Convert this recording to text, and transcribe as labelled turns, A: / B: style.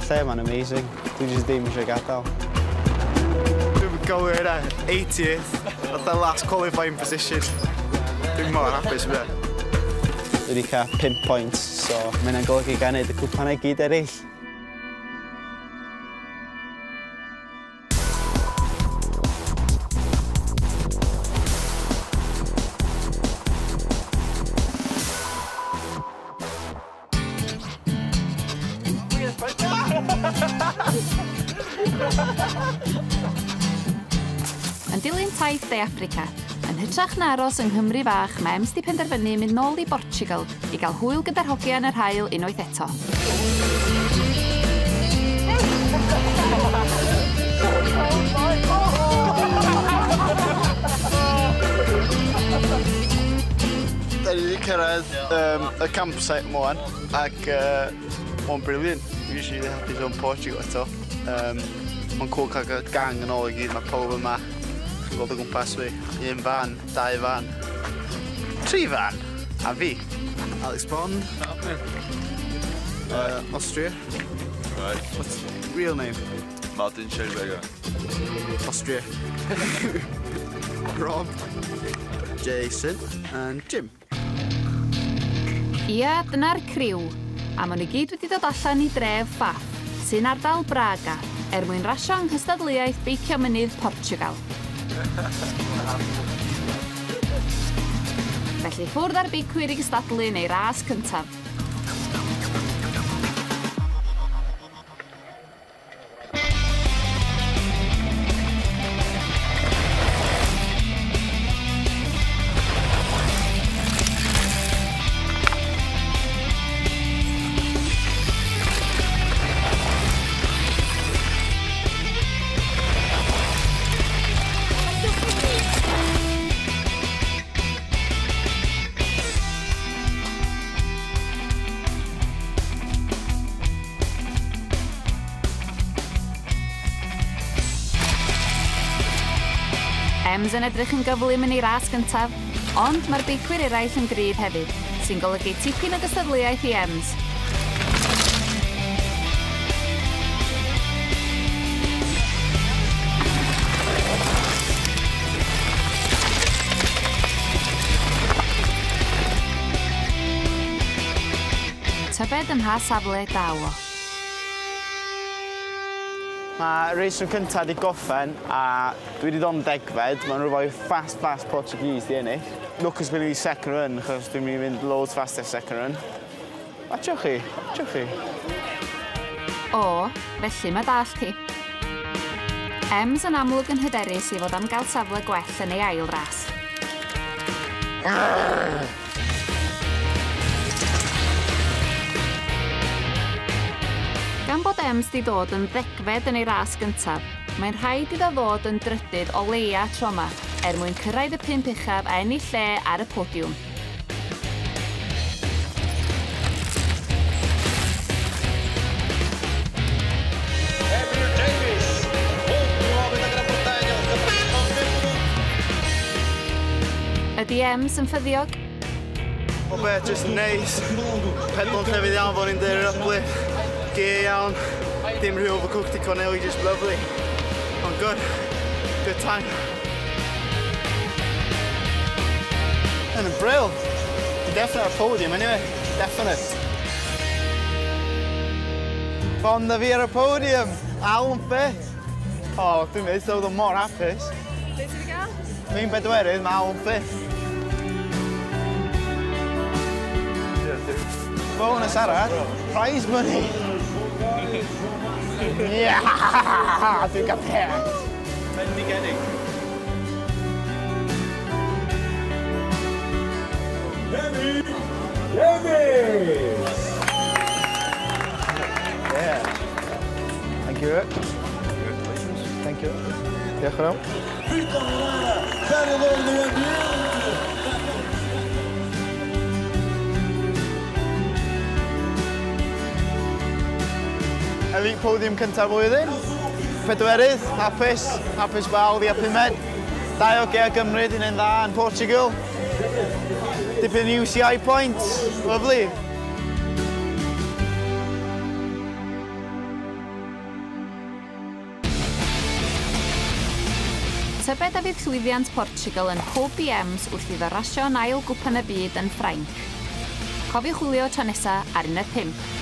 A: Mae lle ma'n amazing. Dwi jyst ddim eisiau gadael.
B: Dwi'n gywir yna, 80th, that's the last qualifying position. Dwi'n mor hapus yma.
A: Dwi wedi cael 5 points, so mae'n golygu gan neud y cwpanau gyd eraill.
C: Yn dilyn taith De Affrica, yn hytrach na aros yng Nghymru fach, mae Ems 'di penderfynu mynd nôl i Portugal i gael hwyl gyda'r hogiau yn yr haul unwaith eto.
B: Da ni wedi cyrraedd y campsite mwan, ac mae'n briliant. Dwi eisiau hapus o'n Portugal eto. Mae'n cool cael gang yn ôl i gyd, mae pawb yma. Chi'n gweld o gwmpas fi. 1 fan, 2 fan, 3 fan, a fi. Alex Bond. Austria.
D: Right.
B: What's real name?
D: Martin Schellberger.
B: Austria. Rob, Jason and Jim.
C: Ia, dyna'r criw. A maen nhw gyd wedi dod allan i dref Faff, sy'n ardal Braga, mwyn rasio yng nghystadleuaeth beicio mynydd Portugal. Felly ffwrdd ar beicwyr i gystadlu neu ras cyntaf. Ems yn edrych yn gyflym yn ei ras gyntaf, ond mae'r beicwyr eraill yn gryf hefyd, sy'n golygu tipyn o gystadleuaeth i Ems. Tybed yn ha safle dawo.
A: Mae reis yn cyntaf di goffen a dwi wedi dod yn degfed. Mae'n rhywbeth fast Portuguese di ennill. Lwcus bod ni second run, achos dwi'n mynd i fynd loads faster second run. Watchwch chi.
C: O, felly mae dall ti. Ems yn amlwg yn hyderus i fod am gael safle gwell yn ei ail ras. Gan bod Ems di dod yn ddegfed yn ei ras gyntaf, mae'n rhaid iddo ddod yn drydydd o leia tro yma, mwyn cyrraedd y 5 uchaf a ennill lle ar y podiwm. Ydy Ems yn ffyddiog?
B: O be, just neis. Pedlo'n llefydd iawn fo'n un dyr uplift. Gear iawn. Dim rhy overcooked i Corneli, just lovely. On good. Good time. And a brill. Definite a podium anyway. Definite. Fonda fi ar y podium. Alan fit. O, dwi'n meddwl oedd o'n mor hapus.
E: Be ti wedi gael?
B: Fi'n bedwerydd, mae Alan fit. Bonus arall. Prize money. Yeah! Dwi'n cael pet. Bendigedig. Yeah. Thank you. Thank you. Diolch yn fawr. Elite podium cyntaf flwyddyn. Pedwerydd, hapus bawd i pumed. 2 o Gea gymryd, un yn dda yn Portugal. Dipyn UCI points, lovely.
C: Tybed a fydd llwyddiant Portugal yn pob BMs wrth iddo rasio yn ail gwpan y byd yn Ffrainc. Cofiwch wylio tro nesa ar Uned 5.